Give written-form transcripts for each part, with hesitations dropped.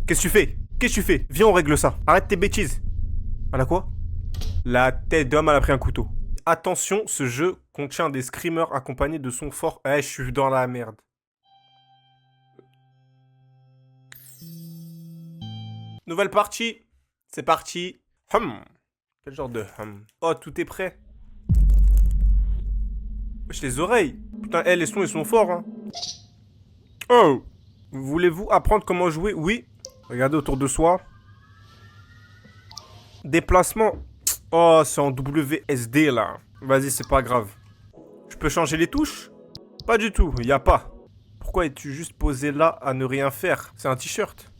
Qu'est-ce que tu fais? Qu'est-ce que tu fais? Viens, on règle ça. Arrête tes bêtises. Elle a quoi? La tête d'homme, elle a pris un couteau. Attention, ce jeu contient des screamers accompagnés de sons forts. Eh, je suis dans la merde. Nouvelle partie. C'est parti. Quel genre de Oh, tout est prêt. Wesh, les oreilles. Putain, les sons, ils sont forts, hein. Oh. Voulez-vous apprendre comment jouer? Oui. Regardez autour de soi. Déplacement. Oh, c'est en WSD, là. Vas-y, c'est pas grave. Je peux changer les touches? Pas du tout, y a pas. Pourquoi es-tu juste posé là à ne rien faire? C'est un t-shirt.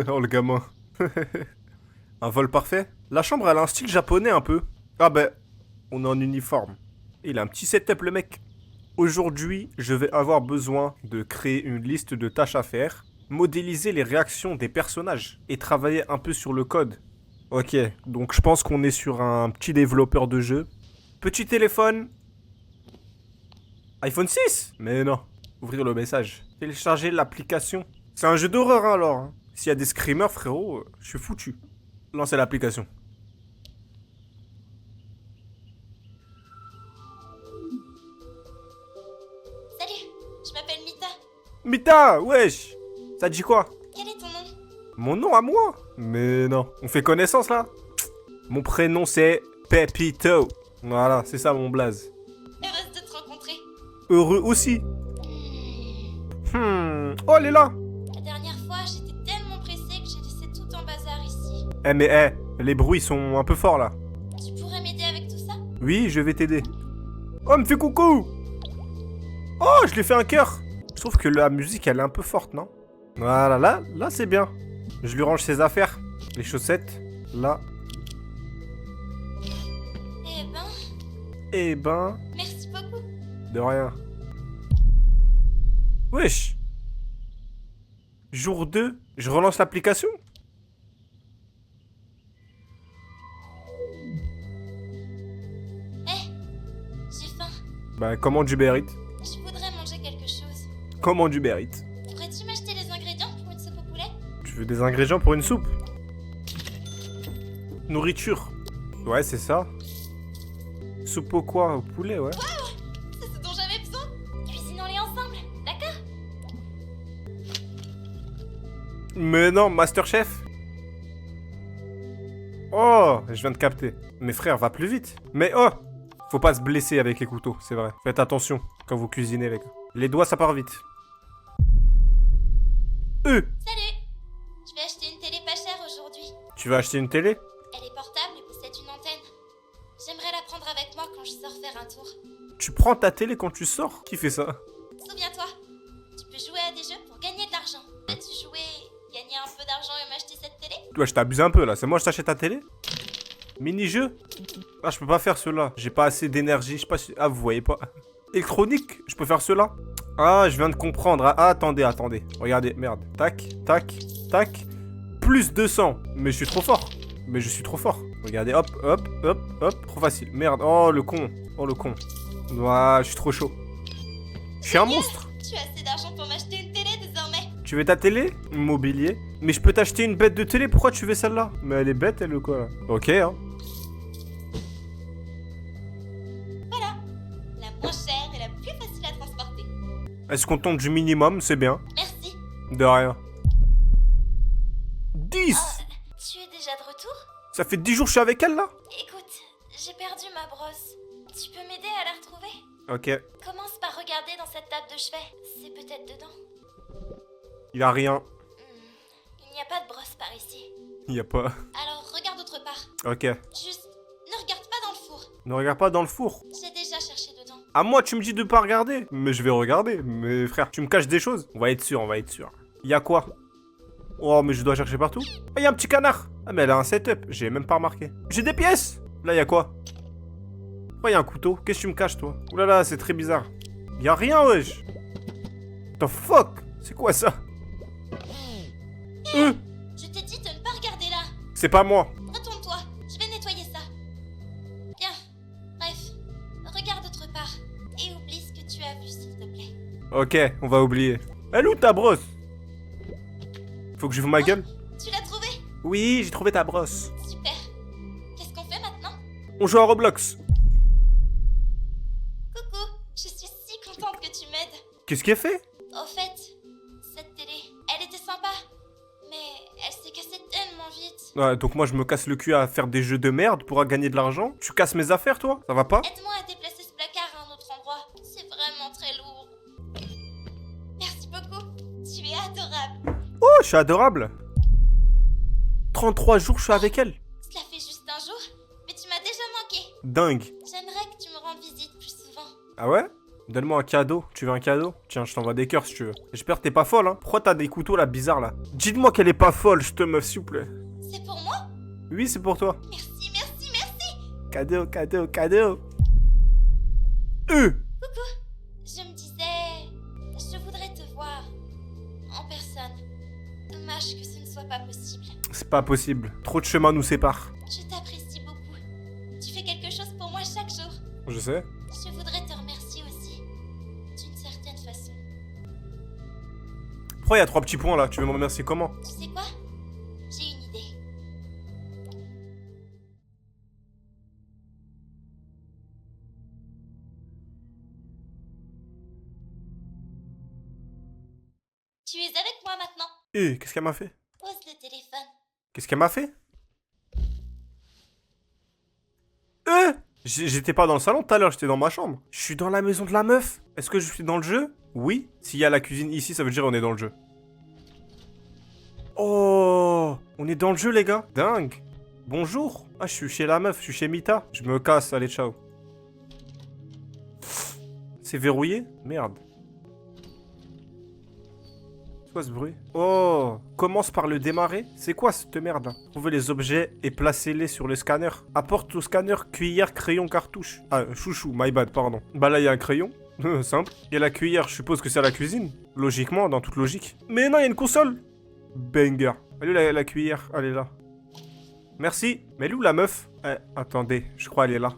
Oh, le gamin. Un vol parfait? La chambre, elle a un style japonais, un peu. Ah ben, on est en uniforme. Il a un petit setup, le mec. Aujourd'hui, je vais avoir besoin de créer une liste de tâches à faire, modéliser les réactions des personnages et travailler un peu sur le code. Ok, donc je pense qu'on est sur un petit développeur de jeu. Petit téléphone. iPhone 6? Mais non. Ouvrir le message. Télécharger l'application. C'est un jeu d'horreur, hein, alors. Hein. S'il y a des screamers, frérot, je suis foutu. Lancez l'application. Salut, je m'appelle Mita. Mita, wesh. Ça te dit quoi? Quel est ton nom? Mon nom à moi? Mais non. On fait connaissance, là? Mon prénom, c'est Pepito. Voilà, c'est ça mon blaze. Heureuse de te rencontrer. Heureux aussi. Oh, elle est là. La dernière fois, j'étais tellement pressée que j'ai laissé tout en bazar ici. Eh mais les bruits sont un peu forts là. Tu pourrais m'aider avec tout ça? Oui, je vais t'aider. Oh, me fait coucou. Oh, je lui ai fait un cœur. Je trouve que la musique, elle est un peu forte, non? Voilà, là c'est bien. Je lui range ses affaires. Les chaussettes, là. Eh ben... Merci beaucoup. De rien. Wesh. Jour 2, je relance l'application. J'ai faim. Bah, commande Uber Eats. Je voudrais manger quelque chose. Commande Uber Eats. Pourrais-tu m'acheter les ingrédients pour une soupe au poulet? Tu veux des ingrédients pour une soupe? Nourriture. Ouais, c'est ça. Soupe au quoi? Au poulet, ouais. C'est ce dont j'avais besoin. Cuisinons-les ensemble, d'accord? Mais non, Masterchef. Oh, je viens de capter. Mes frères, va plus vite. Mais oh, faut pas se blesser avec les couteaux, c'est vrai. Faites attention quand vous cuisinez, les gars. Les doigts, ça part vite. Salut. Je vais acheter une télé pas chère aujourd'hui. Tu vas acheter une télé? Elle est portable et possède une antenne. J'aimerais la prendre avec moi quand je sors faire un tour. Tu prends ta télé quand tu sors? Qui fait ça? Souviens-toi, tu peux jouer à des jeux pour gagner de l'argent. Vas-tu jouer, gagner un peu d'argent et m'acheter cette télé? Ouais, je t'abuse un peu là. C'est moi, je t'achète ta télé? Mini-jeu? Ah, je peux pas faire cela. J'ai pas assez d'énergie. Je sais pas si... Ah, vous voyez pas. Électronique? Je peux faire cela? Ah, je viens de comprendre. Ah, attendez. Regardez, merde. Tac, tac, tac. Plus 200. Mais je suis trop fort. Regardez, hop. Trop facile. Merde. Oh, le con. Ouah, je suis trop chaud. Je suis un monstre. Tu as assez d'argent pour m'acheter une télé désormais. Tu veux ta télé? Mobilier. Mais je peux t'acheter une bête de télé, pourquoi tu veux celle-là? Mais elle est bête, elle ou quoi là? Ok, hein. Voilà, la moins chère et la plus facile à transporter. Est-ce qu'on tombe du minimum? C'est bien. Merci. De rien. 10! Tu es déjà de retour? Ça fait 10 jours que je suis avec elle là? Écoute, j'ai perdu ma brosse. Tu peux m'aider à la retrouver? Ok. Commence par regarder dans cette table de chevet. C'est peut-être dedans. Il a rien. Il n'y a pas de brosse par ici. Il y a pas. Alors regarde autre part. Ok. Juste, ne regarde pas dans le four. Ne regarde pas dans le four. J'ai déjà cherché dedans. À moi, tu me dis de pas regarder. Mais je vais regarder. Mais frère, tu me caches des choses. On va être sûr. Il y a quoi? Oh, mais je dois chercher partout. Ah, il y a un petit canard. Ah, mais elle a un setup. J'ai même pas remarqué. J'ai des pièces. Là, il y a quoi? Oh, il y a un couteau. Qu'est-ce que tu me caches, toi? Ouh là là, c'est très bizarre. Il y a rien, wesh. What the fuck? C'est quoi ça? Je t'ai dit de ne pas regarder là. C'est pas moi. Retourne-toi, je vais nettoyer ça. Bien, bref, regarde autre part. Et oublie ce que tu as vu, s'il te plaît. Ok, on va oublier. Elle est où ta brosse? Faut que je vous ma gueule? Tu l'as trouvé? Oui, j'ai trouvé ta brosse. Super. Qu'est-ce qu'on fait maintenant? On joue à Roblox. Coucou, je suis si contente que tu m'aides. Qu'est-ce qu'elle fait? Au fait, cette télé, elle était sympa, mais elle s'est cassée tellement vite. Ouais, donc moi je me casse le cul à faire des jeux de merde pour gagner de l'argent. Tu casses mes affaires toi? Ça va pas? Aide-moi à déplacer ce placard à un autre endroit. C'est vraiment très lourd. Merci beaucoup. Tu es adorable. Oh, je suis adorable. 33 jours je suis avec elle. Cela fait juste un jour, mais tu m'as déjà manqué. Dingue. J'aimerais que tu me rendes visite plus souvent. Ah ouais? Donne-moi un cadeau. Tu veux un cadeau? Tiens, je t'envoie des cœurs si tu veux. J'espère que t'es pas folle, hein. Pourquoi t'as des couteaux là bizarres là? Dites-moi qu'elle est pas folle, je te meuf, s'il vous plaît. C'est pour moi? Oui, c'est pour toi. Merci, merci, merci. Cadeau, cadeau, cadeau. Je me disais, je voudrais te voir en personne. Dommage que ce ne soit pas possible. C'est pas possible. Trop de chemin nous sépare. Je t'apprécie beaucoup. Tu fais quelque chose pour moi chaque jour. Je sais. Je voudrais te remercier aussi, d'une certaine façon. Pourquoi il y a 3 petits points là? Tu veux me remercier comment? Tu sais quoi? J'ai une idée. Tu es avec moi maintenant. Qu'est-ce qu'elle m'a fait? Pose le téléphone. Qu'est-ce qu'elle m'a fait? J'étais pas dans le salon tout à l'heure, j'étais dans ma chambre. Je suis dans la maison de la meuf. Est-ce que je suis dans le jeu? Oui. S'il y a la cuisine ici, ça veut dire on est dans le jeu. Oh, on est dans le jeu, les gars. Dingue. Bonjour. Ah, je suis chez la meuf, je suis chez Mita. Je me casse, allez, ciao. C'est verrouillé? Merde. C'est quoi ce bruit? Oh, commence par le démarrer. C'est quoi cette merde là? Trouvez les objets et placez-les sur le scanner. Apporte au scanner cuillère, crayon, cartouche. Ah, chouchou, my bad, pardon. Bah là, il y a un crayon. Simple. Il y a la cuillère, je suppose que c'est à la cuisine. Logiquement, dans toute logique. Mais non, il y a une console. Banger. Elle est où la cuillère? Elle est là. Merci. Mais elle est où la meuf? Attendez, je crois elle est là.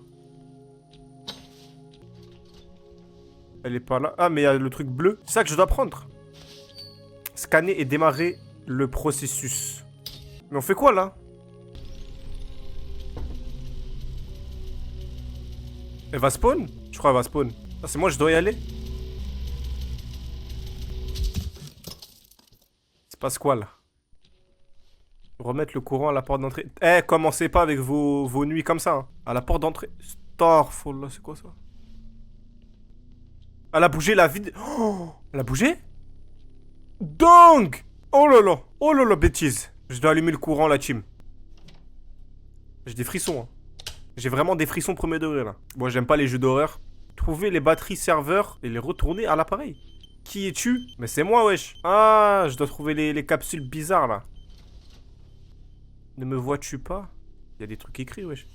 Elle est pas là. Ah, mais il y a le truc bleu. C'est ça que je dois prendre. Scanner et démarrer le processus. Mais on fait quoi là? Elle va spawn? Je crois qu'elle va spawn. Ah, c'est moi, je dois y aller? C'est pas quoi là? Remettre le courant à la porte d'entrée. Commencez pas avec vos nuits comme ça. Hein. À la porte d'entrée. Starfall, c'est quoi ça? Elle a bougé la vide. Oh, elle a bougé? Dingue! Oh là là, bêtise. Je dois allumer le courant, la team. J'ai des frissons. Hein. J'ai vraiment des frissons premier degré, là. Moi, j'aime pas les jeux d'horreur. Trouver les batteries serveurs et les retourner à l'appareil. Qui es-tu? Mais c'est moi, wesh. Ah, je dois trouver les capsules bizarres, là. Ne me vois-tu pas? Il y a des trucs écrits, wesh.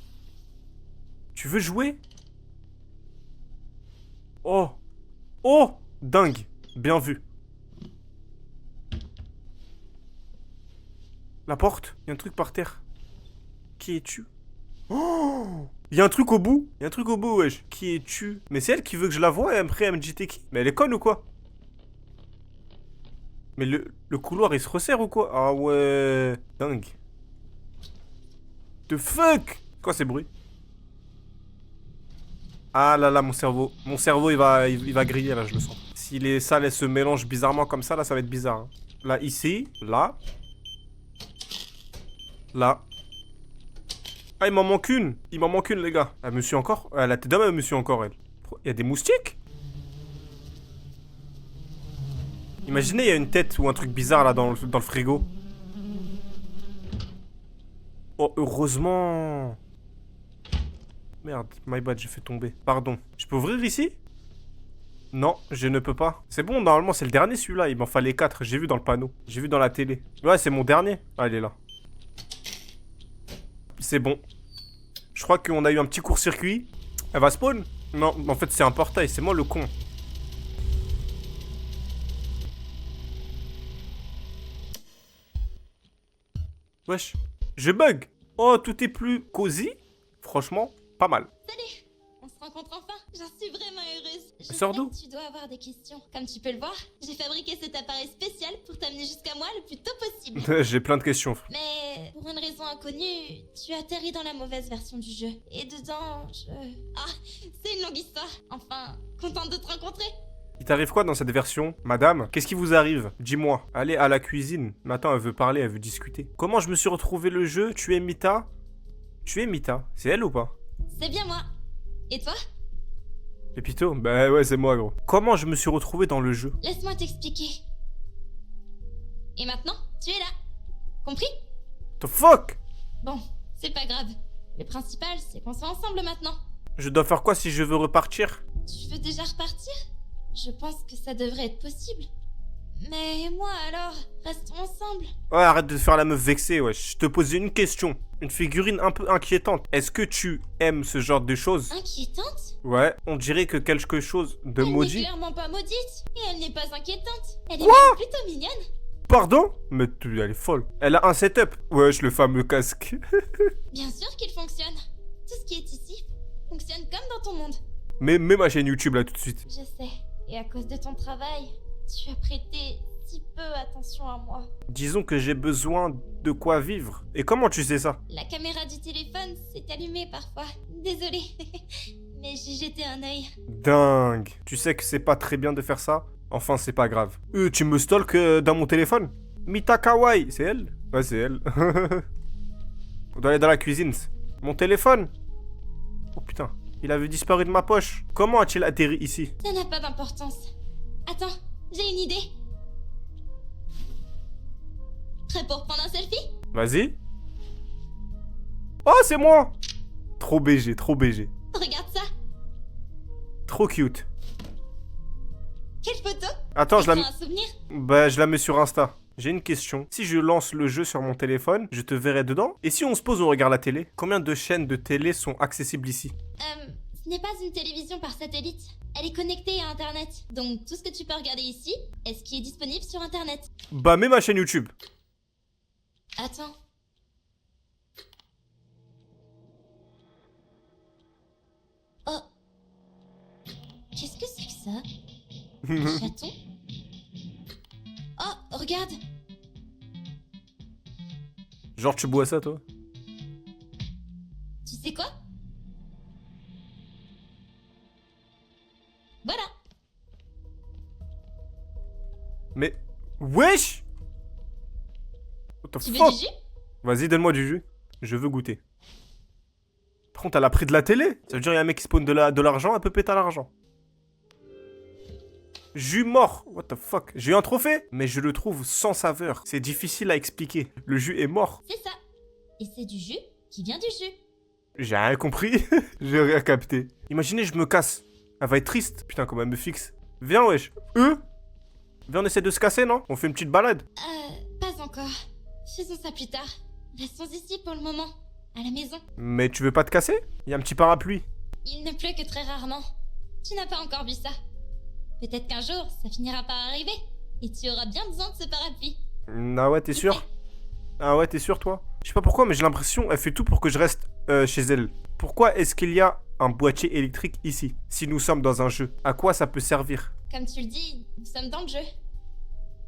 Tu veux jouer? Oh. Oh! Dingue. Bien vu. La porte? Il y a un truc par terre. Qui es-tu? Oh! Il y a un truc au bout? Il y a un truc au bout, wesh. Qui es-tu? Mais c'est elle qui veut que je la voie et après elle me dit t'es qui? Mais elle est conne ou quoi? Mais le couloir il se resserre ou quoi? Ah ouais. Dingue. The fuck? Quoi ces bruits? Ah là là, mon cerveau. Mon cerveau il va griller là, je le sens. Si les salles elles se mélangent bizarrement comme ça, là ça va être bizarre. Hein. Là, ici, là. Là. Ah, il m'en manque une. Il m'en manque une, les gars. Elle me suit encore? La tête d'homme, elle me suit encore, elle. Il y a des moustiques? Imaginez, il y a une tête ou un truc bizarre, là, dans le frigo. Oh, heureusement. Merde, my bad, j'ai fait tomber. Pardon. Je peux ouvrir ici? Non, je ne peux pas. C'est bon, normalement, c'est le dernier, celui-là. Il m'en fallait 4. J'ai vu dans le panneau. J'ai vu dans la télé. Ouais, c'est mon dernier. Ah, il est là. C'est bon. Je crois qu'on a eu un petit court-circuit. Elle va spawn? Non, en fait, c'est un portail. C'est moi le con. Wesh. Je bug. Oh, tout est plus cosy. Franchement, pas mal. Salut! On se rencontre enfin. J'en suis vraiment heureuse. Je Sors sais d'où? que tu dois avoir des questions. Comme tu peux le voir, j'ai fabriqué cet appareil spécial pour t'amener jusqu'à moi le plus tôt possible. J'ai plein de questions. Mais pour une raison inconnue, tu atterris dans la mauvaise version du jeu. Et dedans, Ah, c'est une longue histoire. Enfin, contente de te rencontrer. Il t'arrive quoi dans cette version? Madame, qu'est-ce qui vous arrive? Dis-moi. Allez à la cuisine. Mais attends, elle veut parler, elle veut discuter. Comment je me suis retrouvé le jeu? Tu es Mita? Tu es Mita? C'est elle ou pas? C'est bien moi. Et toi? Pépito? Bah ouais, c'est moi, gros. Comment je me suis retrouvé dans le jeu? Laisse-moi t'expliquer. Et maintenant, tu es là. Compris? The fuck? Bon, c'est pas grave. Le principal, c'est qu'on soit ensemble maintenant. Je dois faire quoi si je veux repartir? Tu veux déjà repartir? Je pense que ça devrait être possible. Mais moi alors, restons ensemble. Ouais, arrête de faire la meuf vexée, ouais. Je te posais une question. Une figurine un peu inquiétante. Est-ce que tu aimes ce genre de choses? Inquiétante? Ouais, on dirait que quelque chose de Elle n'est maudit. clairement pas maudite. Et elle n'est pas inquiétante. Elle est Quoi? même plutôt mignonne. Pardon? Mais elle est folle. Elle a un setup. Wesh, le fameux casque. Bien sûr qu'il fonctionne. Tout ce qui est ici fonctionne comme dans ton monde. Mais mets ma chaîne YouTube là tout de suite. Je sais. Et à cause de ton travail, tu as prêté si peu attention à moi. Disons que j'ai besoin de quoi vivre. Et comment tu sais ça? La caméra du téléphone s'est allumée parfois. Désolée. Mais j'ai jeté un œil. Dingue. Tu sais que c'est pas très bien de faire ça? Enfin, c'est pas grave. Tu me stalk dans mon téléphone? Mita Kawaii, c'est elle? Ouais, c'est elle. On doit aller dans la cuisine. Mon téléphone? Oh putain, il avait disparu de ma poche. Comment a-t-il atterri ici? Ça n'a pas d'importance. Attends, j'ai une idée. Prêt pour prendre un selfie? Vas-y. Oh, c'est moi! Trop BG, trop BG. Regarde ça. Trop cute. Quelle photo? Attends, je la... Un souvenir? Bah, je la mets sur Insta. J'ai une question. Si je lance le jeu sur mon téléphone, je te verrai dedans? Et si on se pose, on regarde la télé? Combien de chaînes de télé sont accessibles ici? Ce n'est pas une télévision par satellite. Elle est connectée à Internet. Donc tout ce que tu peux regarder ici est ce qui est disponible sur Internet. Bah, mets ma chaîne YouTube. Attends. Oh. Qu'est-ce que c'est que ça? Un chaton? Oh, regarde. Genre, tu bois ça, toi? Tu sais quoi? Voilà. Mais... Wesh! What the Tu veux fuck? du jus? Vas-y, donne-moi du jus. Je veux goûter. Par contre, elle a pris de la télé. Ça veut dire qu'il y a un mec qui spawn de l'argent, elle peut péter à l'argent. Jus mort. What the fuck? J'ai eu un trophée, mais je le trouve sans saveur. C'est difficile à expliquer. Le jus est mort. C'est ça. Et c'est du jus qui vient du jus. J'ai rien compris. J'ai rien capté. Imaginez, je me casse. Elle va être triste. Putain, comment elle me fixe. Viens, wesh. Viens, on essaie de se casser, non? On fait une petite balade. Pas encore. Faisons ça plus tard. Restons ici pour le moment. À la maison. Mais tu veux pas te casser? Il y a un petit parapluie. Il ne pleut que très rarement. Tu n'as pas encore vu ça. Peut-être qu'un jour, ça finira par arriver. Et tu auras bien besoin de ce parapluie. Ah ouais, t'es sûr? Ah ouais, t'es sûr, toi? Je sais pas pourquoi, mais j'ai l'impression elle fait tout pour que je reste chez elle. Pourquoi est-ce qu'il y a un boîtier électrique ici, si nous sommes dans un jeu? À quoi ça peut servir? Comme tu le dis, nous sommes dans le jeu.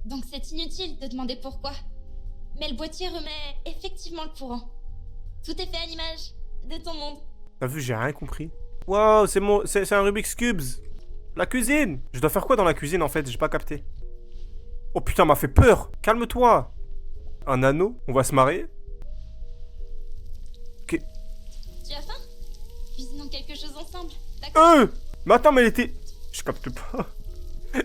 Donc c'est inutile de demander pourquoi. Mais le boîtier remet effectivement le courant. Tout est fait à l'image de ton monde. T'as vu, j'ai rien compris. Waouh, c'est un Rubik's Cube. La cuisine. Je dois faire quoi dans la cuisine en fait? J'ai pas capté. Oh putain, m'a fait peur. Calme-toi. Un anneau? On va se marier? Ok. Tu as faim? Cuisinons quelque chose ensemble, d'accord? Mais attends, mais elle était... Je capte pas.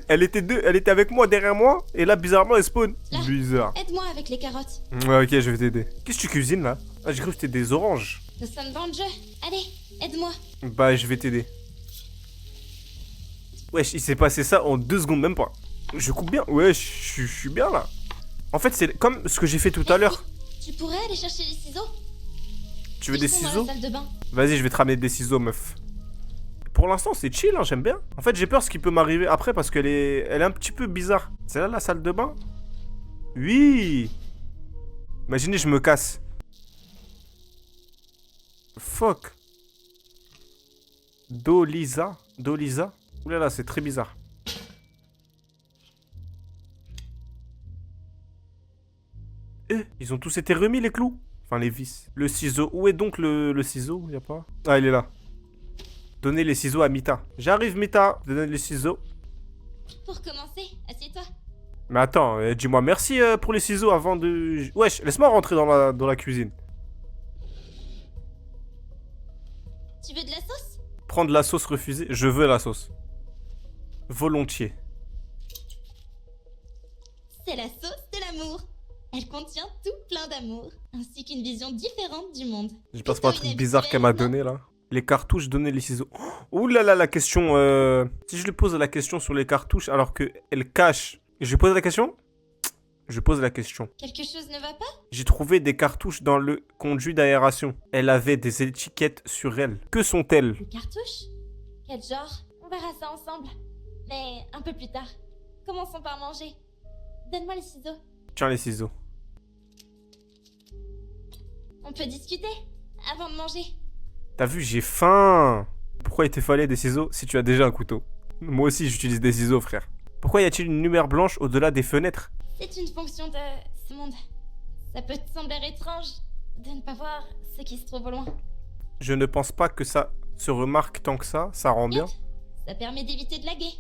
Elle était avec moi, derrière moi, et là, bizarrement, elle spawn. Là. Bizarre. Aide-moi avec les carottes. Ouais, ok, je vais t'aider. Qu'est-ce que tu cuisines, là? Ah, j'ai cru que c'était des oranges. Nous sommes dans le jeu. Allez, aide-moi. Bah, je vais t'aider. Wesh, il s'est passé ça en 2 secondes, même pas. Je coupe bien. Ouais, je suis bien, là. En fait, c'est comme ce que j'ai fait tout à l'heure. Tu pourrais aller chercher les ciseaux? Tu veux des Ils sont dans ciseaux? la salle de bain. Vas-y, je vais te ramener des ciseaux, meuf. Pour l'instant, c'est chill, hein, j'aime bien. En fait, j'ai peur ce qui peut m'arriver après parce qu'elle est un petit peu bizarre. C'est là la salle de bain? Oui. Imaginez, je me casse. Fuck. Dolisa. Dolisa. Ouh là là, c'est très bizarre. Ils ont tous été remis, les clous? Enfin, les vis. Le ciseau. Où est donc le ciseau? Y a pas? Ah, il est là. Donnez les ciseaux à Mita. J'arrive, Mita. Donnez les ciseaux. Pour commencer, assieds-toi. Mais attends, dis-moi merci pour les ciseaux avant de... Wesh, laisse-moi rentrer dans la cuisine. Tu veux de la sauce? Prendre la sauce refusée. Je veux la sauce. Volontiers. C'est la sauce de l'amour. Elle contient tout plein d'amour, ainsi qu'une vision différente du monde. Je passe pas un truc bizarre qu'elle m'a donné là. Les cartouches, donner les ciseaux. Ouh là là, la question. Si je lui pose la question sur les cartouches alors qu'elle cache. Je lui pose la question? Je pose la question. Quelque chose ne va pas? J'ai trouvé des cartouches dans le conduit d'aération. Elle avait des étiquettes sur elle. Que sont-elles? Des cartouches? Quel genre? On verra ça ensemble. Mais un peu plus tard. Commençons par manger. Donne-moi les ciseaux. Tiens les ciseaux. On peut discuter avant de manger. T'as vu, j'ai faim. Pourquoi il te fallait des ciseaux si tu as déjà un couteau? Moi aussi j'utilise des ciseaux, frère. Pourquoi y a-t-il une lumière blanche au-delà des fenêtres? C'est une fonction de ce monde. Ça peut te sembler étrange de ne pas voir ce qui se trouve au loin. Je ne pense pas que ça se remarque tant que ça rend bien. Ça permet d'éviter de laguer.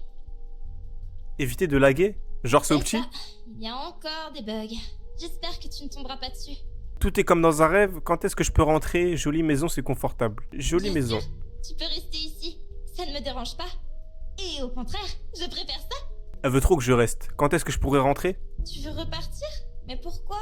Éviter de laguer? Genre c'est au petit? Il y a encore des bugs. J'espère que tu ne tomberas pas dessus. Tout est comme dans un rêve. Quand est-ce que je peux rentrer? Jolie maison, c'est confortable. Jolie Bien maison. sûr, tu peux rester ici. Ça ne me dérange pas. Et au contraire, je préfère ça. Elle veut trop que je reste. Quand est-ce que je pourrais rentrer? Tu veux repartir? Mais pourquoi?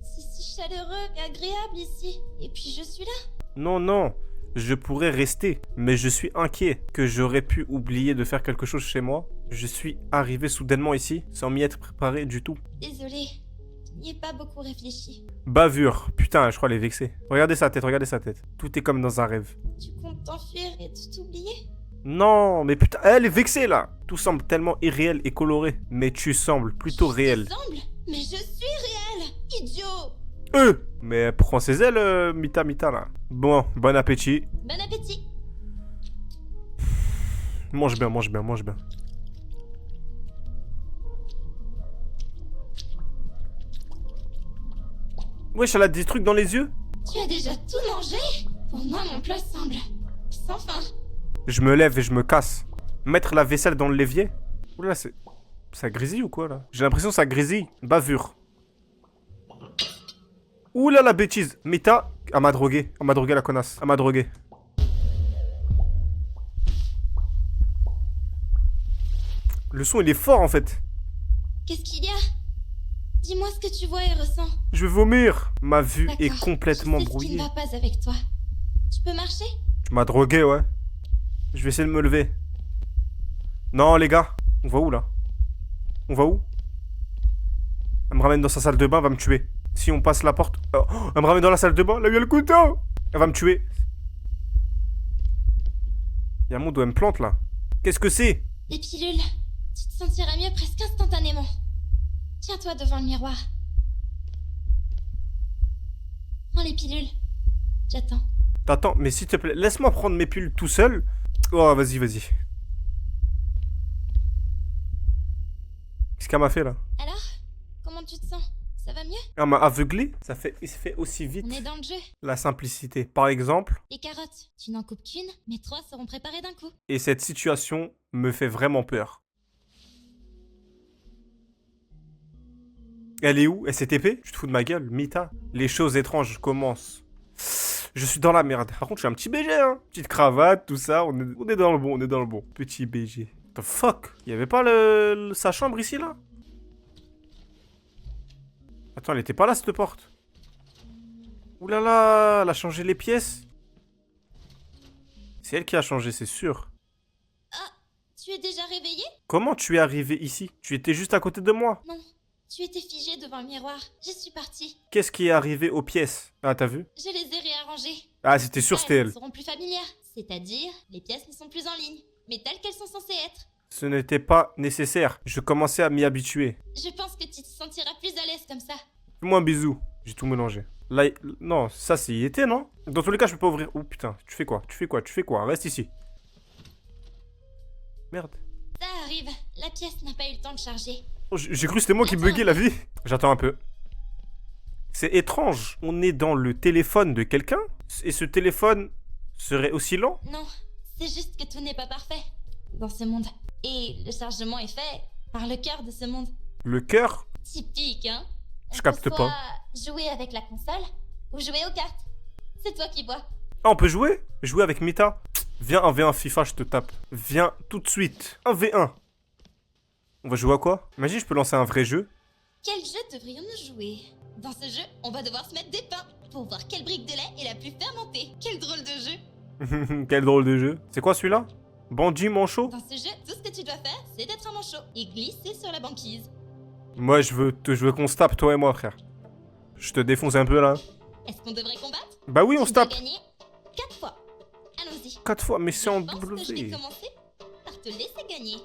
C'est si chaleureux et agréable ici. Et puis je suis là. Non, non. Je pourrais rester. Mais je suis inquiet que j'aurais pu oublier de faire quelque chose chez moi. Je suis arrivé soudainement ici, sans m'y être préparé du tout. Désolée, je n'y ai pas beaucoup réfléchi. Bavure. Putain, je crois qu'elle est vexée. Regardez sa tête, regardez sa tête. Tout est comme dans un rêve. Tu comptes t'enfuir et tout oublier? Non, mais putain, elle est vexée là. Tout semble tellement irréel et coloré. Mais tu sembles plutôt réel. Tu sembles? Mais je suis réel, idiot! Mais prends ses ailes, Mita là. Bon, bon appétit. Bon appétit! Mange bien, mange bien, mange bien. Wesh, elle a des trucs dans les yeux? Tu as déjà tout mangé? Pour moi, mon plat semble sans fin. Je me lève et je me casse. Mettre la vaisselle dans le l'évier? Oula, c'est... Ça grésille ou quoi, là? J'ai l'impression que ça grésille. Bavure. Oula, la bêtise. Mita, elle m'a drogué. Elle m'a drogué, la connasse. Elle m'a drogué. Le son, il est fort, en fait. Qu'est-ce qu'il y a? Dis-moi ce que tu vois et ressens. Je vais vomir. Ma vue est D'accord, complètement je sais ce qui brouillée. ne va pas avec toi. Tu peux marcher? Tu m'as drogué, ouais. Je vais essayer de me lever. Non, les gars. On va où, là? On va où? Elle me ramène dans sa salle de bain, elle va me tuer. Si on passe la porte... Oh, elle me ramène dans la salle de bain, là, il y a le couteau. Elle va me tuer. Il y a un monde où elle me plante, là. Qu'est-ce que c'est? Les pilules. Tu te sentiras mieux presque instantanément. Tiens-toi devant le miroir. Prends les pilules. J'attends. T'attends, mais s'il te plaît, laisse-moi prendre mes pilules tout seul. Oh, vas-y, vas-y. Qu'est-ce qu'elle m'a fait, là? Alors, comment tu te sens? Ça va mieux? Elle m'a aveuglé. Ça fait aussi vite. On est dans le jeu. La simplicité. Par exemple, Les carottes, tu n'en coupes qu'une, mais 3 seront préparées d'un coup. et cette situation me fait vraiment peur. Elle est où? SCTP? Tu te fous de ma gueule, Mita? Les choses étranges commencent. Je suis dans la merde. Par contre, je suis un petit BG, hein. Petite cravate, tout ça. On est dans le bon, on est dans le bon. Petit BG. The fuck? Il y avait pas sa chambre ici, là? Attends, elle était pas là, cette porte? Ouh là là, elle a changé les pièces. C'est elle qui a changé, c'est sûr. Tu es déjà réveillé? Comment tu es arrivé ici? Tu étais juste à côté de moi. Non. Tu étais figé devant le miroir. Je suis partie. Qu'est-ce qui est arrivé aux pièces? Ah, t'as vu? Je les ai réarrangées. Ah, c'était sûr, c'était Elles elle. seront plus familières. C'est-à-dire, les pièces ne sont plus en ligne, mais telles qu'elles sont censées être. Ce n'était pas nécessaire. Je commençais à m'y habituer. Je pense que tu te sentiras plus à l'aise comme ça. Fais-moi un bisou. J'ai tout mélangé. Là, non, ça c'est y était, non? Dans tous les cas, je peux pas ouvrir. Oh putain, tu fais quoi? Tu fais quoi? Tu fais quoi? Reste ici. Merde. Ça arrive, la pièce n'a pas eu le temps de charger. Oh, j'ai cru que c'était moi qui buguais la vie. J'attends un peu. C'est étrange. On est dans le téléphone de quelqu'un et ce téléphone serait aussi lent? Non, c'est juste que tout n'est pas parfait dans ce monde. Et le chargement est fait par le cœur de ce monde. Le cœur? Typique, hein? Je capte On peut pas. soit jouer avec la console ou jouer aux cartes. C'est toi qui vois. Ah, on peut jouer? Jouer avec Mita? Viens, 1v1 FIFA, je te tape. Viens tout de suite. 1v1. On va jouer à quoi? Imagine, je peux lancer un vrai jeu. Quel jeu devrions-nous jouer? Dans ce jeu, on va devoir se mettre des pains pour voir quelle brique de lait est la plus fermentée. Quel drôle de jeu! Quel drôle de jeu. C'est quoi celui-là? Bandit manchot? Dans ce jeu, tout ce que tu dois faire, c'est d'être un manchot et glisser sur la banquise. Moi, je veux qu'on se tape, toi et moi, frère. Je te défonce un peu, là. Est-ce qu'on devrait combattre? Bah oui, on Tu se dois tape. gagner 4 fois. Allons-y. 4 fois, mais c'est en Je pense double que je vais V. commencer par te laisser gagner.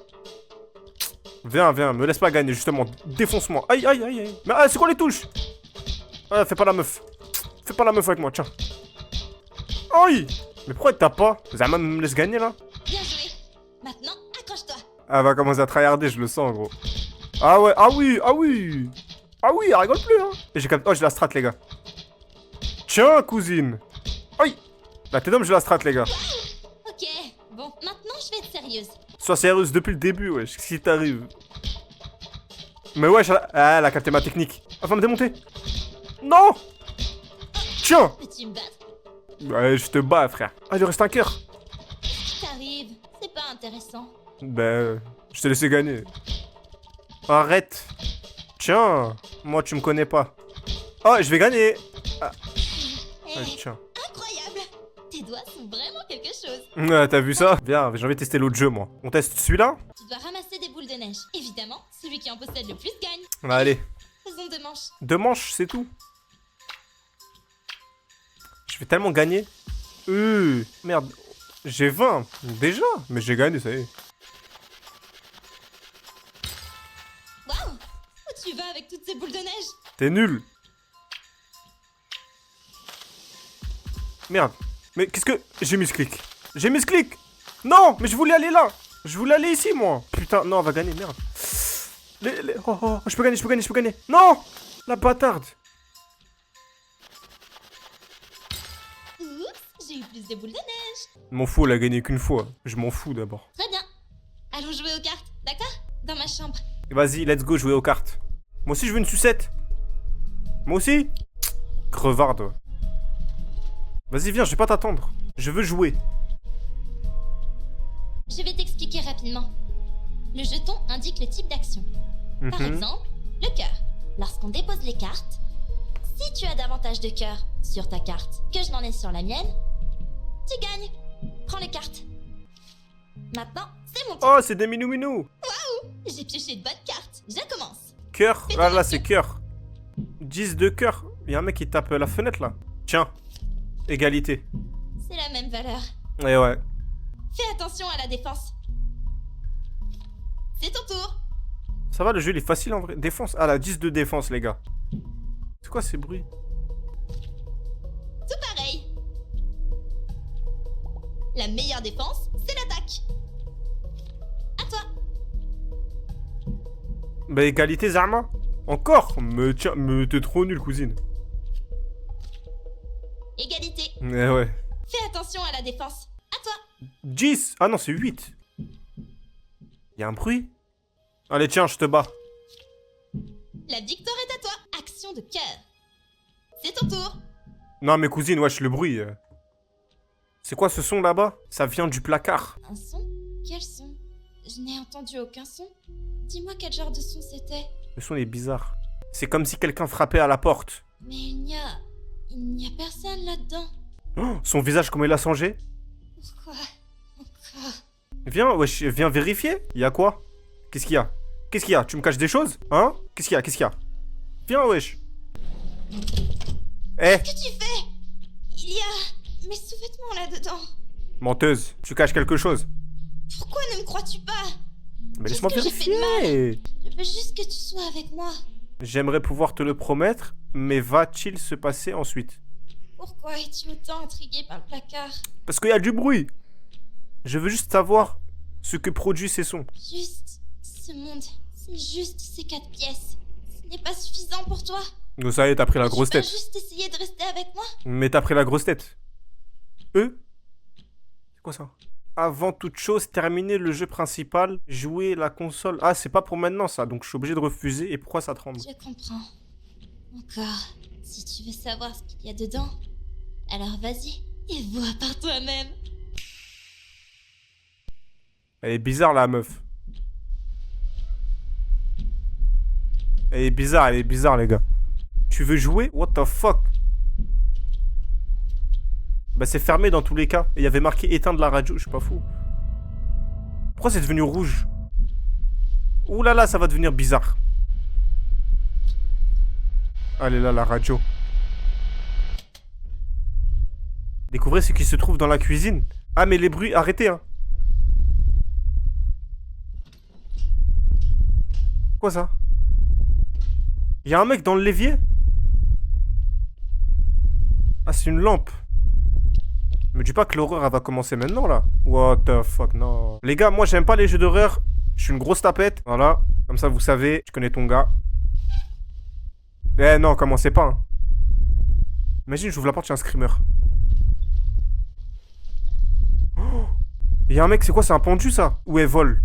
Viens, me laisse pas gagner, justement. Défonce-moi. Aïe, aïe, aïe, aïe. Mais ah, c'est quoi les touches? Ah, fais pas la meuf. Fais pas la meuf avec moi, tiens. Aïe. Mais pourquoi t'as pas? Zama me laisse gagner, là? Bien joué. Maintenant, accroche-toi. Ah, elle va commencer à tryharder, je le sens, gros. Ah ouais, ah oui, ah oui. Ah oui, elle rigole plus, hein. Et j'ai capté. Oh, j'ai la strat, les gars. Tiens, cousine. Aïe. La tête d'homme, j'ai la strat, les gars. Ok, bon, maintenant je vais être sérieuse. Sois sérieuse depuis le début, wesh. Qu'est-ce qui t'arrive? Mais wesh, elle a capté ma technique. Elle va me démonter. Non. Tiens. Peux-tu me battre? Ouais, je te bats, frère. Ah, il lui reste un cœur. T'arrives, c'est pas intéressant. Ben, je t'ai laissé gagner. Arrête. Tiens, moi tu me connais pas. Oh, je vais gagner. Ah, Eh, ouais, tiens. incroyable! Tes doigts sont vraiment quelque chose. Ouais, t'as vu ça? Viens, j'ai envie de tester l'autre jeu, moi. On teste celui-là? Tu dois ramasser des boules de neige. Évidemment, celui qui en possède le plus gagne. Allez. Faisons 2 manches. 2 manches, c'est tout. Je vais tellement gagner. Merde. J'ai 20. Déjà? Mais j'ai gagné, ça y est. Waouh! Où tu vas avec toutes ces boules de neige? T'es nul. Merde. Mais qu'est-ce que... J'ai mis ce clic. J'ai mis ce clic. Non, mais je voulais aller là. Je voulais aller ici, moi. Putain, non, on va gagner, merde. Oh, je peux gagner. Non! La bâtarde. Oups, j'ai eu plus de boules de neige. M'en fous, elle a gagné qu'une fois. Je m'en fous d'abord. Très bien. Allons jouer aux cartes, d'accord? Dans ma chambre. Vas-y, let's go jouer aux cartes. Moi aussi, je veux une sucette. Moi aussi? Crevarde. Ouais. Vas-y, viens, je vais pas t'attendre. Je veux jouer. Je vais t'expliquer rapidement. Le jeton indique le type d'action. Par exemple, le cœur. Lorsqu'on dépose les cartes, si tu as davantage de cœurs sur ta carte que je n'en ai sur la mienne, tu gagnes. Prends les cartes. Maintenant, c'est mon tour. Oh, c'est des minou-minou. J'ai pioché de bonnes cartes. Je commence. Cœur. Là, c'est cœur. 10 de cœur. Il y a un mec qui tape la fenêtre, là. Tiens. Égalité. C'est la même valeur. Et ouais. Fais attention à la défense. C'est ton tour. Ça va, le jeu, il est facile en vrai. Défense. Ah, la 10 de défense, les gars. C'est quoi ces bruits? Tout pareil. La meilleure défense, c'est l'attaque. À toi. Bah, égalité, Zarma. Encore? Mais tiens, mais t'es trop nul, cousine. Égalité. Eh ouais. Fais attention à la défense. À toi. 10. Ah non, c'est 8. Il y a un bruit? Allez, tiens, je te bats. La victoire est à toi. Action de cœur. C'est ton tour. Non, mais cousine, wesh, le bruit. C'est quoi ce son là-bas? Ça vient du placard. Un son? Quel son? Je n'ai entendu aucun son. Dis-moi quel genre de son c'était. Le son est bizarre. C'est comme si quelqu'un frappait à la porte. Mais il n'y a personne là-dedans. Oh, son visage, comment il a changé? Pourquoi? Encore? Viens, wesh, viens vérifier. Il y a quoi? Qu'est-ce qu'il y a? Qu'est-ce qu'il y a? Tu me caches des choses? Hein? Qu'est-ce qu'il y a? Qu'est-ce qu'il y a? Viens, wesh. Eh, Qu'est-ce que tu fais? Il y a mes sous-vêtements là-dedans. menteuse, tu caches quelque chose? Pourquoi ne me crois-tu pas? Mais laisse-moi Qu'est-ce que j'ai fait de vérifier. Je veux juste que tu sois avec moi. J'aimerais pouvoir te le promettre, mais va-t-il se passer ensuite? Pourquoi es-tu autant intrigué par le placard? Parce qu'il y a du bruit. Je veux juste savoir ce que produit ces sons. Juste ce monde, c'est juste ces 4 pièces. Ce n'est pas suffisant pour toi. Donc ça y est, t'as pris la grosse Tu peux tête. juste essayer de rester avec moi. Mais t'as pris la grosse tête. C'est quoi ça? Avant toute chose, terminer le jeu principal, jouer la console. Ah, c'est pas pour maintenant ça, donc je suis obligé de refuser. Et pourquoi ça tremble? Je comprends. Encore, si tu veux savoir ce qu'il y a dedans, alors vas-y et vois par toi-même. Elle est bizarre la meuf. Elle est bizarre les gars. Tu veux jouer? What the fuck? Bah c'est fermé dans tous les cas. Et il y avait marqué éteindre la radio, je suis pas fou. Pourquoi c'est devenu rouge? Ouh là là, ça va devenir bizarre. Allez là, la radio. Découvrez ce qui se trouve dans la cuisine. Ah mais les bruits, arrêtez hein. Quoi ça? Il y a un mec dans le l'évier? Ah c'est une lampe. Me dis pas que l'horreur elle va commencer maintenant là. What the fuck, non. Les gars, moi j'aime pas les jeux d'horreur. Je suis une grosse tapette. Voilà. Comme ça vous savez, je connais ton gars. Eh non, commencez pas. Hein. Imagine, j'ouvre la porte, il y a un screamer. Oh, il y a un mec, c'est quoi? C'est un pendu ça? Ou elle vole?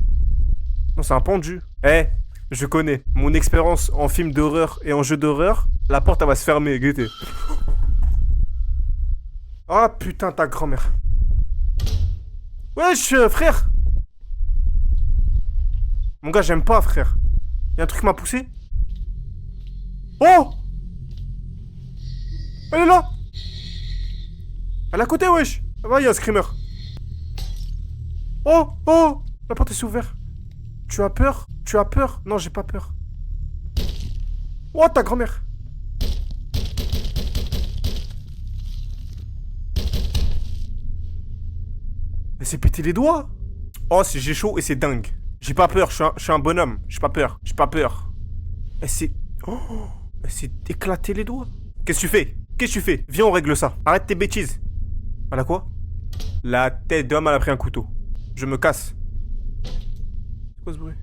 Non, c'est un pendu. Eh, je connais. Mon expérience en film d'horreur et en jeu d'horreur, la porte elle va se fermer, guettez. Ah putain, ta grand-mère. Wesh, frère. Mon gars, j'aime pas, frère. Y'a un truc qui m'a poussé. Oh! Elle est là! Elle est à côté, wesh! Ah bah, y'a un screamer. Oh! Oh! La porte est ouverte. Tu as peur? Tu as peur? Non, j'ai pas peur. Oh, ta grand-mère! Elle s'est pété les doigts. Oh, j'ai chaud et c'est dingue. J'ai pas peur, je suis un bonhomme. J'ai pas peur, j'ai pas peur. Elle s'est... Oh, elle s'est éclaté les doigts. Qu'est-ce que tu fais? Qu'est-ce que tu fais? Viens, on règle ça. Arrête tes bêtises. Elle a quoi? La tête d'homme, elle a pris un couteau. Je me casse. C'est quoi ce bruit?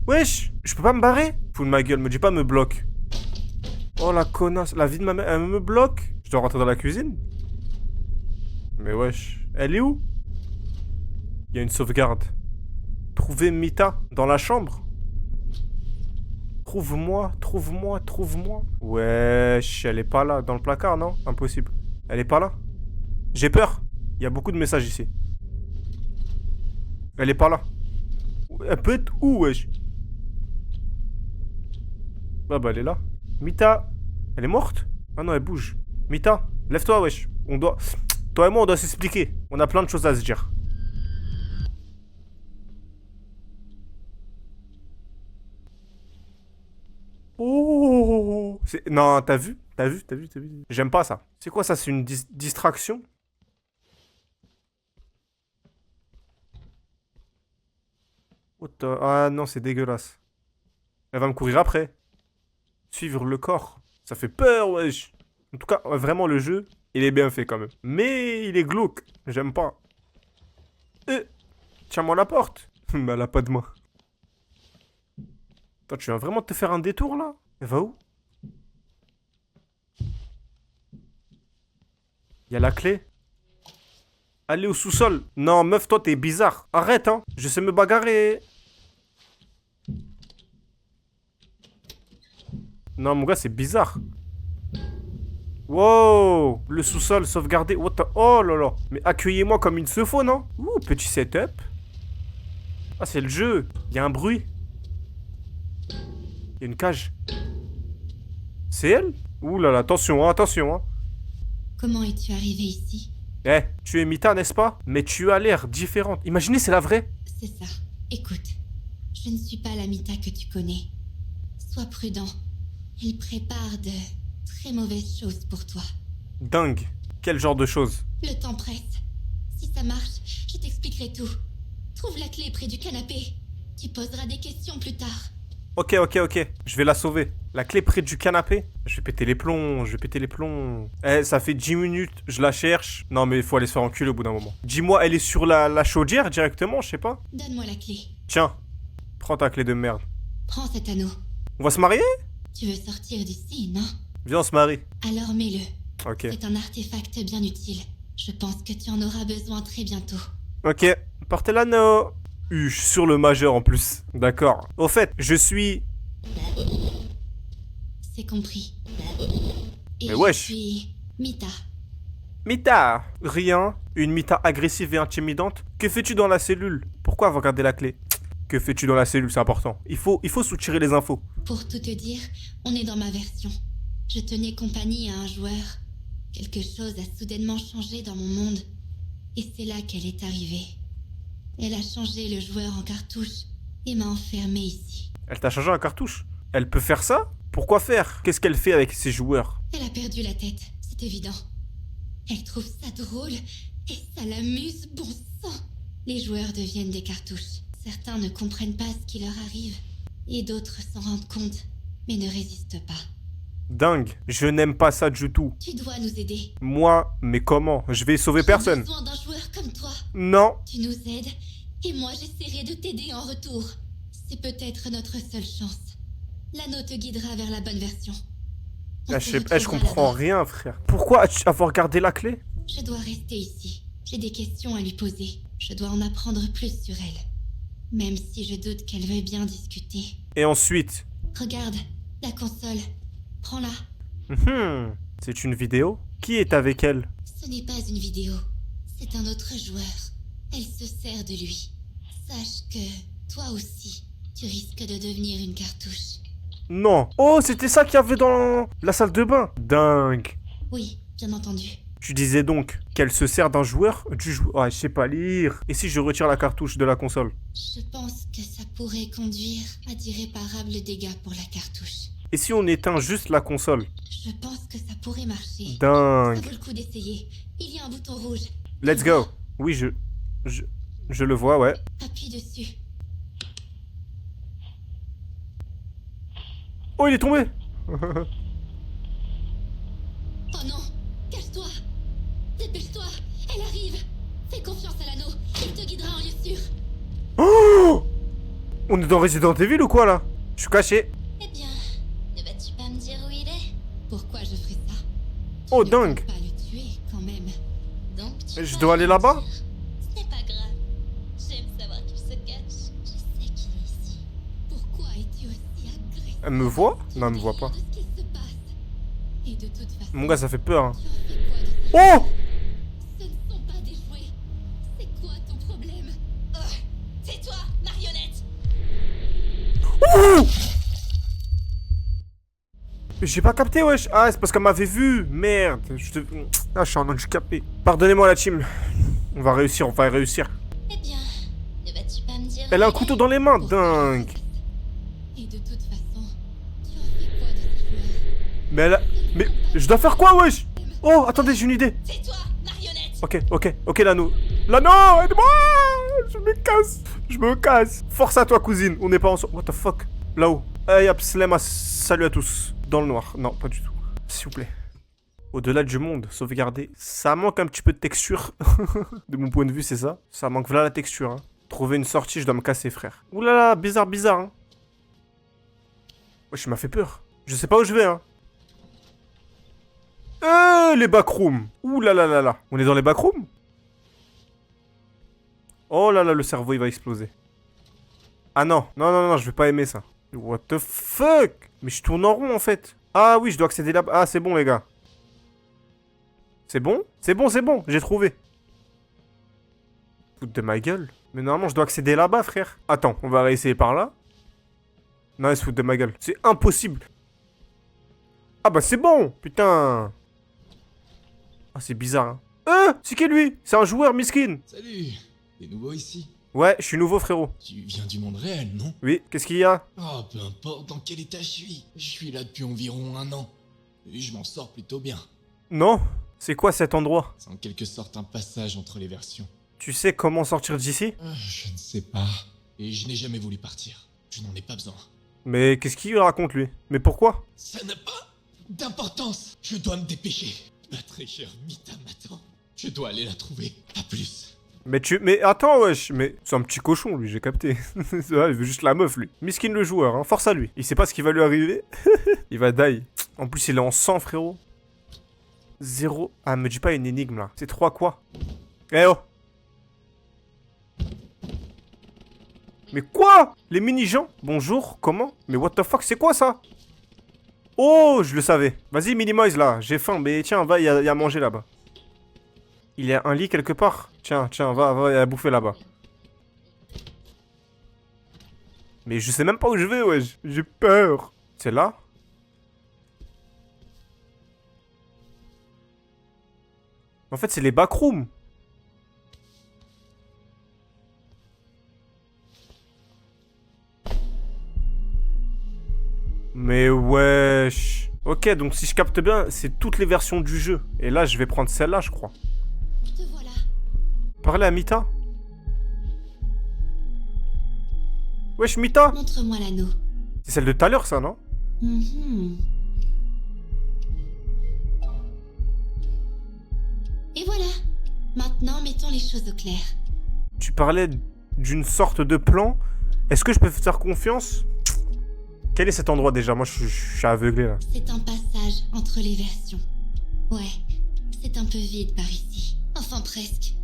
Wesh, je peux pas me barrer? Fous de ma gueule, me dis pas me bloque. Oh la connasse, la vie de ma mère, elle me bloque. Je dois rentrer dans la cuisine? Mais wesh, elle est où? Il y a une sauvegarde. Trouver Mita dans la chambre. Trouve-moi, trouve-moi, trouve-moi. Wesh, elle est pas là. Dans le placard, non? Impossible. Elle est pas là? J'ai peur. Il y a beaucoup de messages ici. Elle est pas là. Elle peut être où, wesh? Ah bah elle est là. Mita. Elle est morte? Ah non, elle bouge. Mita, lève-toi, wesh. On doit... Toi et moi, on doit s'expliquer. On a plein de choses à se dire. Oh! Non, t'as vu? T'as vu? T'as vu? T'as vu? J'aime pas ça. C'est quoi ça? C'est une distraction? Ah non, c'est dégueulasse. Elle va me courir après. Suivre le corps. Ça fait peur, wesh. En tout cas, vraiment, le jeu, il est bien fait quand même. Mais il est glauque. J'aime pas. Tiens-moi la porte. Mais elle a pas de main. Toi, tu viens vraiment te faire un détour, là? Elle va où? Il y a la clé. Allez au sous-sol. Non, meuf, toi, t'es bizarre. Arrête, hein. Je sais me bagarrer. Non, mon gars, c'est bizarre. Wow. Le sous-sol sauvegardé. What the... Oh là là. Mais accueillez-moi comme il se faut, non? Ouh, petit setup. Ah, c'est le jeu. Il y a un bruit. Il y a une cage. C'est elle? Ouh là là, attention, hein, attention, hein. Comment es-tu arrivé ici? Eh, tu es Mita, n'est-ce pas? Mais tu as l'air différente. Imaginez, c'est la vraie. C'est ça. Écoute, je ne suis pas la Mita que tu connais. Sois prudent. Il prépare de très mauvaises choses pour toi. Dingue. Quel genre de choses? Le temps presse. Si ça marche, je t'expliquerai tout. Trouve la clé près du canapé. Tu poseras des questions plus tard. Ok. Je vais la sauver. La clé près du canapé? Je vais péter les plombs, je vais péter les plombs. Eh, ça fait 10 minutes, je la cherche. Non, mais il faut aller se faire enculer au bout d'un moment. Dis-moi, elle est sur la chaudière directement, je sais pas. Donne-moi la clé. Tiens, prends ta clé de merde. Prends cet anneau. On va se marier? Tu veux sortir d'ici, non? Viens, on se marie. Alors mets-le. Ok. C'est un artefact bien utile. Je pense que tu en auras besoin très bientôt. Ok, portez l'anneau. Je suis sur le majeur en plus. D'accord. Au fait, je suis... C'est compris. Et Mais wesh. je suis Mita. Mita. Rien. Une Mita agressive et intimidante. Que fais-tu dans la cellule? Pourquoi avoir gardé la clé? Que fais-tu dans la cellule? C'est important. Il faut soutirer les infos. Pour tout te dire, on est dans ma version. Je tenais compagnie à un joueur. Quelque chose a soudainement changé dans mon monde. Et c'est là qu'elle est arrivée. Elle a changé le joueur en cartouche et m'a enfermée ici. Elle t'a changé un cartouche? Elle peut faire ça? Pourquoi faire? Qu'est-ce qu'elle fait avec ses joueurs? Elle a perdu la tête, c'est évident. Elle trouve ça drôle et ça l'amuse, bon sang. Les joueurs deviennent des cartouches. Certains ne comprennent pas ce qui leur arrive et d'autres s'en rendent compte, mais ne résistent pas. Dingue. Je n'aime pas ça du tout. Tu dois nous aider. Moi, mais comment? Je vais sauver personne. J'ai besoin d'un joueur comme toi. Non. Tu nous aides et moi j'essaierai de t'aider en retour. C'est peut-être notre seule chance. L'anneau te guidera vers la bonne version. On se Je retrouvera comprends là-bas. rien, frère. Pourquoi as-tu avoir gardé la clé? Je dois rester ici. J'ai des questions à lui poser. Je dois en apprendre plus sur elle. Même si je doute qu'elle veuille bien discuter. Et ensuite? Regarde, la console. Prends-la. C'est une vidéo? Qui est avec elle? Ce n'est pas une vidéo. C'est un autre joueur. Elle se sert de lui. Sache que, toi aussi, tu risques de devenir une cartouche. Non. Oh, c'était ça qu'il y avait dans la salle de bain. Dingue. Oui, bien entendu. Tu disais donc qu'elle se sert d'un joueur? Du joueur. Ah, je sais pas lire. Et si je retire la cartouche de la console? Je pense que ça pourrait conduire à d'irréparables dégâts pour la cartouche. Et si on éteint juste la console? Je pense que ça pourrait marcher. Ça Dingue. vaut le coup d'essayer. Il y a un bouton rouge. Let's go. Oui, je le vois, ouais. Appuie dessus. Oh, il est tombé. Oh non, cache-toi. Dépêche-toi, elle arrive. Fais confiance à l'anneau, il te guidera en lieu sûr. Oh, on est dans Resident Evil ou quoi, là? Je suis caché. Eh bien, ne vas-tu pas me dire où il est? Pourquoi je ferais ça? Oh, Tu ne dingue. peux pas le tuer, quand même. Donc, Je dois aller là-bas? Ce n'est pas grave. J'aime savoir qu'il se cache. Je sais qu'il est ici. Pourquoi es-tu aussi agressif? Elle me voit? Tu Non, elle me sais voit rien pas. de ce qu'il se passe. Et de toute façon, Mon gars, ça fait peur, hein. tu en fais quoi de ces Oh! Ce ne sont pas des jouets. C'est quoi ton problème? Tais-toi, marionnette! Ouh! J'ai pas capté, wesh. Ah, c'est parce qu'elle m'avait vu. Merde. Ah, je suis en handicapé. Pardonnez-moi, la team. On va réussir, on va réussir. Eh bien, ne vas-tu pas me dire... Elle a un où il couteau est dans les mains, pour dingue. faire ce Et de toute façon, tu en fais quoi de ces joueurs? Mais elle a... Mais je dois faire quoi, wesh? Oh, attendez, j'ai une idée. Tais-toi, marionnette! Ok, l'anneau. L'anneau, aide-moi! Je me casse. Je me casse. Force à toi, cousine. On n'est pas ensemble. What the fuck? Là-haut. Hey, hop, slema, salut à tous. Dans le noir. Non, pas du tout. S'il vous plaît. Au-delà du monde, sauvegarder. Ça manque un petit peu de texture. De mon point de vue, c'est ça. Ça manque voilà la texture. Hein. Trouver une sortie, je dois me casser, frère. Ouh là là, bizarre, bizarre. Hein. Wesh, il m'a fait peur. Je sais pas où je vais, hein. Les backrooms. Ouh là là là là. On est dans les backrooms? Oh là là, le cerveau, il va exploser. Ah non, non, je vais pas aimer ça. What the fuck? Mais je tourne en rond, en fait. Ah oui, je dois accéder là-bas. Ah, c'est bon, les gars. C'est bon? C'est bon, j'ai trouvé. Foutre de ma gueule. Mais normalement, je dois accéder là-bas, frère. Attends, on va réessayer par là. Non, il se fout de ma gueule. C'est impossible. Ah bah c'est bon, putain. Ah, c'est bizarre, hein. C'est qui lui? C'est un joueur, miskin. Salut, t'es nouveau ici? Ouais, je suis nouveau, frérot. Tu viens du monde réel, non? Oui, qu'est-ce qu'il y a? Oh, peu importe dans quel état je suis. Je suis là depuis environ 1 an. Et je m'en sors plutôt bien. Non? C'est quoi cet endroit? C'est en quelque sorte un passage entre les versions. Tu sais comment sortir d'ici? Je ne sais pas. Et je n'ai jamais voulu partir. Je n'en ai pas besoin. Mais qu'est-ce qu'il raconte, lui? Mais pourquoi? Ça n'a pas d'importance. Je dois me dépêcher. Ma très chère Mita m'attend. Je dois aller la trouver. À plus. Mais attends, wesh, mais c'est un petit cochon, lui, j'ai capté. C'est vrai, il veut juste la meuf, lui. Miskin le joueur, hein, force à lui. Il sait pas ce qui va lui arriver. Il va die. En plus, il est en sang, frérot. 0. Ah, me dis pas une énigme, là. C'est 3 quoi? Eh oh! Mais quoi? Les mini-gens? Bonjour, comment? Mais what the fuck, c'est quoi ça? Oh, je le savais. Vas-y, Minimoise, là, j'ai faim, mais tiens, va, il y a à manger là-bas. Il y a un lit quelque part? Tiens, va, il y a à bouffer là-bas. Mais je sais même pas où je vais, wesh. J'ai peur. C'est là? En fait, c'est les backrooms. Mais wesh. Ok, donc si je capte bien, c'est toutes les versions du jeu. Et là, je vais prendre celle-là, je crois. Te voilà. Parler à Mita. Wesh, Mita. Montre-moi l'anneau. C'est celle de tout à l'heure, ça, non? Mhm. Et voilà. Maintenant, mettons les choses au clair. Tu parlais d'une sorte de plan. Est-ce que je peux te faire confiance? Quel est cet endroit déjà? Moi, je suis aveuglé, là. C'est un passage entre les versions. Ouais, c'est un peu vide par ici. Enfin presque.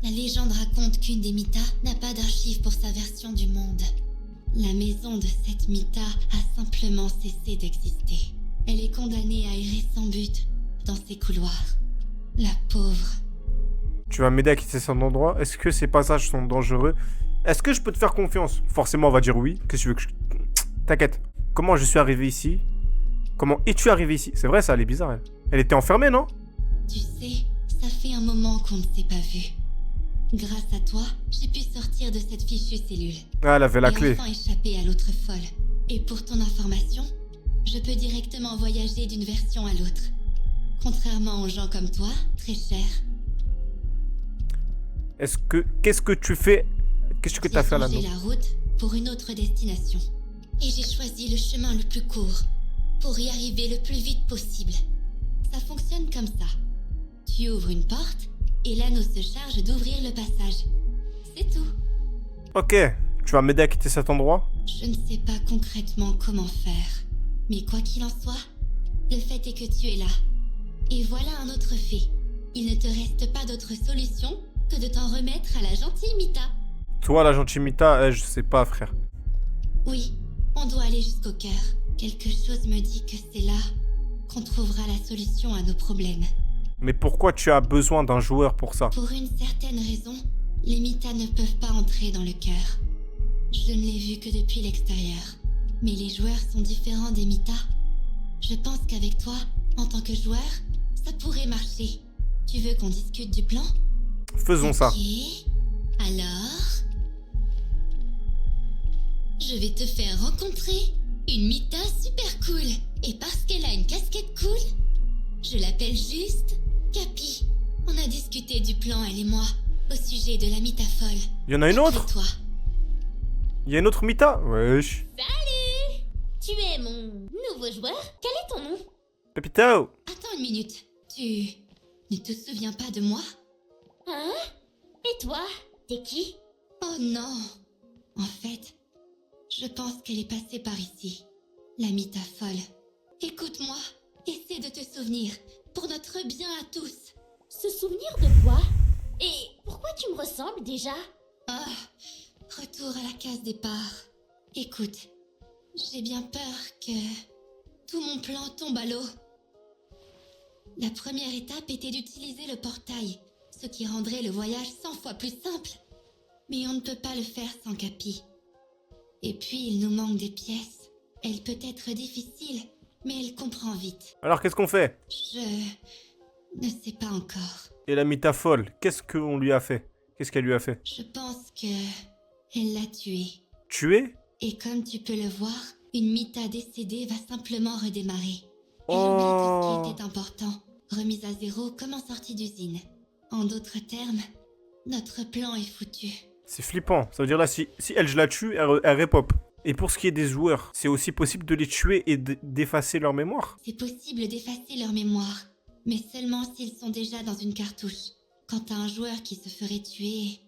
La légende raconte qu'une des Mita n'a pas d'archives pour sa version du monde. La maison de cette Mita a simplement cessé d'exister. Elle est condamnée à errer sans but dans ses couloirs. La pauvre. Tu vas m'aider à quitter cet endroit? Est-ce que ces passages sont dangereux? Est-ce que je peux te faire confiance? Forcément, on va dire oui. Qu'est-ce que tu veux que je... T'inquiète. Comment je suis arrivé ici? Comment es-tu arrivé ici? C'est vrai, ça, elle est bizarre, elle. Elle était enfermée, non? Tu sais, ça fait un moment qu'on ne s'est pas vu. Grâce à toi, j'ai pu sortir de cette fichue cellule. Ah, elle avait la Et clé. enfin échapper à l'autre folle. Et pour ton information, je peux directement voyager d'une version à l'autre. Contrairement aux gens comme toi, très chers. Qu'est-ce que tu fais? Qu'est-ce que t'as fait là, J'ai non? changé la route pour une autre destination. Et j'ai choisi le chemin le plus court pour y arriver le plus vite possible. Ça fonctionne comme ça. Tu ouvres une porte et l'anneau se charge d'ouvrir le passage. C'est tout. Ok, tu vas m'aider à quitter cet endroit? Je ne sais pas concrètement comment faire. Mais quoi qu'il en soit, le fait est que tu es là. Et voilà un autre fait. Il ne te reste pas d'autre solution que de t'en remettre à la gentille Mita. Toi, la gentille Mita, je sais pas, frère. Oui, on doit aller jusqu'au cœur. Quelque chose me dit que c'est là qu'on trouvera la solution à nos problèmes. Mais pourquoi tu as besoin d'un joueur pour ça? Pour une certaine raison, les Mita ne peuvent pas entrer dans le cœur. Je ne l'ai vu que depuis l'extérieur. Mais les joueurs sont différents des Mita. Je pense qu'avec toi, en tant que joueur, ça pourrait marcher. Tu veux qu'on discute du plan? Faisons ça. Ok. Alors... je vais te faire rencontrer une Mita super cool. Et parce qu'elle a une casquette cool, je l'appelle juste Capi. On a discuté du plan, elle et moi, au sujet de la Mita folle. Il y en a une autre? Toi. Il y a une autre Mita? Wesh. Salut! Tu es mon nouveau joueur? Quel est ton nom? Pepito. Attends une minute. Tu ne te souviens pas de moi? Hein? Et toi? T'es qui? Oh non! En fait, je pense qu'elle est passée par ici. La Mita folle. Écoute-moi. Essaie de te souvenir. Pour notre bien à tous. Se souvenir de quoi? Et pourquoi tu me ressembles déjà? Ah, retour à la case départ. Écoute, j'ai bien peur que tout mon plan tombe à l'eau. La première étape était d'utiliser le portail, ce qui rendrait le voyage 100 fois plus simple. Mais on ne peut pas le faire sans Capi. Et puis il nous manque des pièces. Elle peut être difficile, mais elle comprend vite. Alors, qu'est-ce qu'on fait? Je ne sais pas encore. Et la Mita folle, qu'est-ce qu'on lui a fait? Qu'est-ce qu'elle lui a fait? Je pense que elle l'a tué. Tué? Et comme tu peux le voir, une Mita décédée va simplement redémarrer. Elle Oh. oublie tout ce qui était important, remise à zéro comme en sortie d'usine. En d'autres termes, notre plan est foutu. C'est flippant. Ça veut dire là, si elle, je la tue, elle repop. Et pour ce qui est des joueurs, c'est aussi possible de les tuer et d'effacer leur mémoire? C'est possible d'effacer leur mémoire, mais seulement s'ils sont déjà dans une cartouche. Quant à un joueur qui se ferait tuer,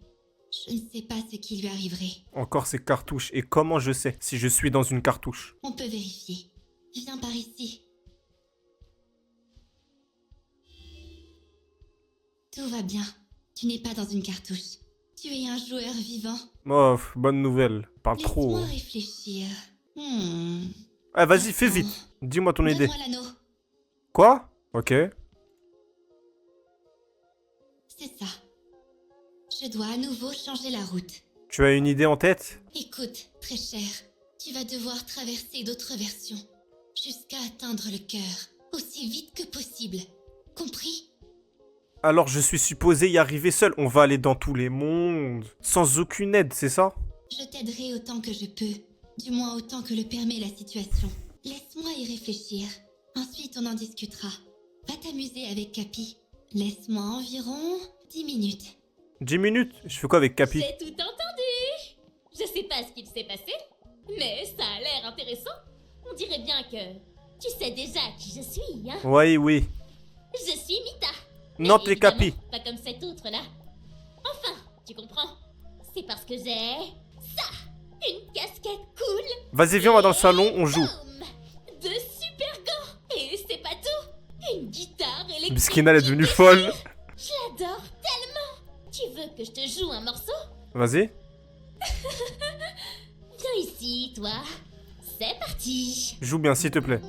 je ne sais pas ce qui lui arriverait. Encore ces cartouches. Et comment je sais si je suis dans une cartouche? On peut vérifier. Viens par ici. Tout va bien. Tu n'es pas dans une cartouche. Tu es un joueur vivant. Oh, bonne nouvelle. Parle trop. Laisse-moi réfléchir. Ah, vas-y, fais vite. Dis-moi ton idée. Donne-moi l'anneau. Quoi? Ok. C'est ça. Je dois à nouveau changer la route. Tu as une idée en tête? Écoute, très cher, tu vas devoir traverser d'autres versions, jusqu'à atteindre le cœur, aussi vite que possible. Compris? Alors je suis supposé y arriver seul. On va aller dans tous les mondes. Sans aucune aide, c'est ça? Je t'aiderai autant que je peux, du moins autant que le permet la situation. Laisse-moi y réfléchir. Ensuite, on en discutera. Va t'amuser avec Capi. Laisse-moi environ 10 minutes. 10 minutes? Je fais quoi avec Capi? J'ai tout entendu. Je sais pas ce qu'il s'est passé, mais ça a l'air intéressant. On dirait bien que tu sais déjà qui je suis, hein. Oui, oui. Je suis Mita. Non, Et t'es évidemment, Capi. pas comme cet autre-là. Enfin, tu comprends. C'est parce que j'ai... ça. Une casquette cool. Vas-y, viens, on va dans le salon, on joue. Boum, de super gants. Et c'est pas tout. Une guitare électrique. Miskina, elle est devenue qui folle. déchire. Je l'adore tellement. Tu veux que je te joue un morceau? Vas-y. Viens ici, toi. C'est parti. Joue bien, s'il te plaît.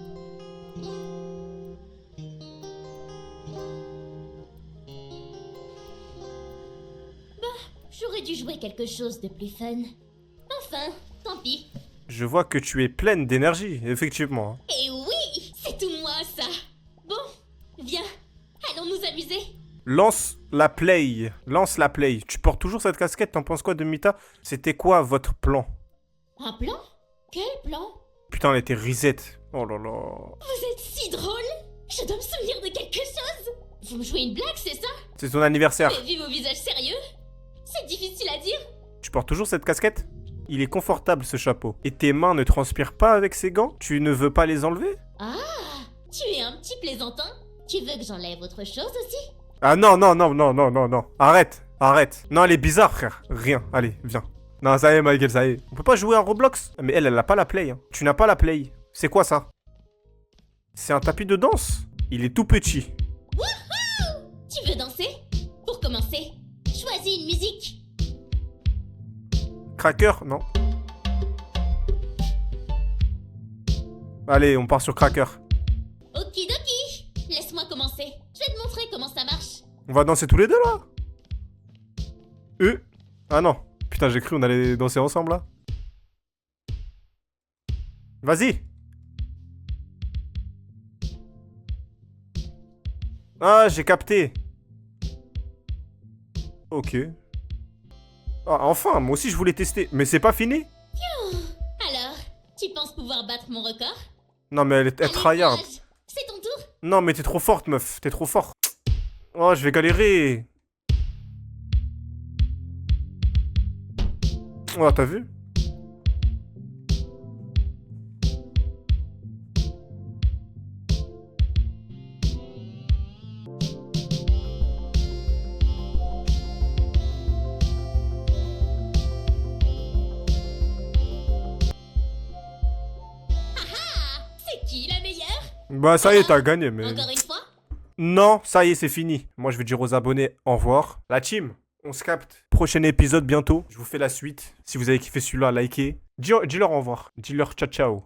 J'aurais dû jouer quelque chose de plus fun. Enfin, tant pis. Je vois que tu es pleine d'énergie, effectivement. Et oui, c'est tout moi ça. Bon, viens, allons nous amuser. Lance la play. Lance la play. Tu portes toujours cette casquette, t'en penses quoi de Mita? C'était quoi votre plan? Un plan? Quel plan? Putain, elle était risette. Oh là là. Vous êtes si drôle. Je dois me souvenir de quelque chose. Vous me jouez une blague, c'est ça? C'est ton anniversaire. Mais vu vos visages sérieux, c'est difficile à dire. Tu portes toujours cette casquette? Il est confortable ce chapeau. Et tes mains ne transpirent pas avec ces gants? Tu ne veux pas les enlever? Ah, tu es un petit plaisantin. Tu veux que j'enlève autre chose aussi? Ah non, non, non, non, non, non, non. Arrête, arrête. Non, elle est bizarre, frère. Rien. Allez, viens. Non, ça y est, Michael, ça y est. On peut pas jouer à Roblox? Mais elle a pas la play. Hein. Tu n'as pas la play. C'est quoi ça? C'est un tapis de danse? Il est tout petit. Wouhou! Tu veux danser? Pour commencer, choisis une musique. Cracker? Non. Allez, on part sur Cracker. Okidoki. Laisse-moi commencer. Je vais te montrer comment ça marche. On va danser tous les deux, là? Ah non. Putain, j'ai cru on allait danser ensemble, là. Vas-y. Ah, j'ai capté. Ok. Ah, enfin, moi aussi je voulais tester. Mais c'est pas fini? Alors, tu penses pouvoir battre mon record? Non, mais elle Allez, tryhard. courage. C'est ton tour. Non, mais t'es trop forte, meuf. T'es trop fort. Oh, je vais galérer. Oh, t'as vu? C'est qui la meilleure? Bah, ça y est, t'as gagné, mais... Encore une fois? Non, ça y est, c'est fini. Moi, je vais dire aux abonnés au revoir. La team, on se capte. Prochain épisode bientôt. Je vous fais la suite. Si vous avez kiffé celui-là, likez. Dis-leur au revoir. Dis-leur ciao ciao.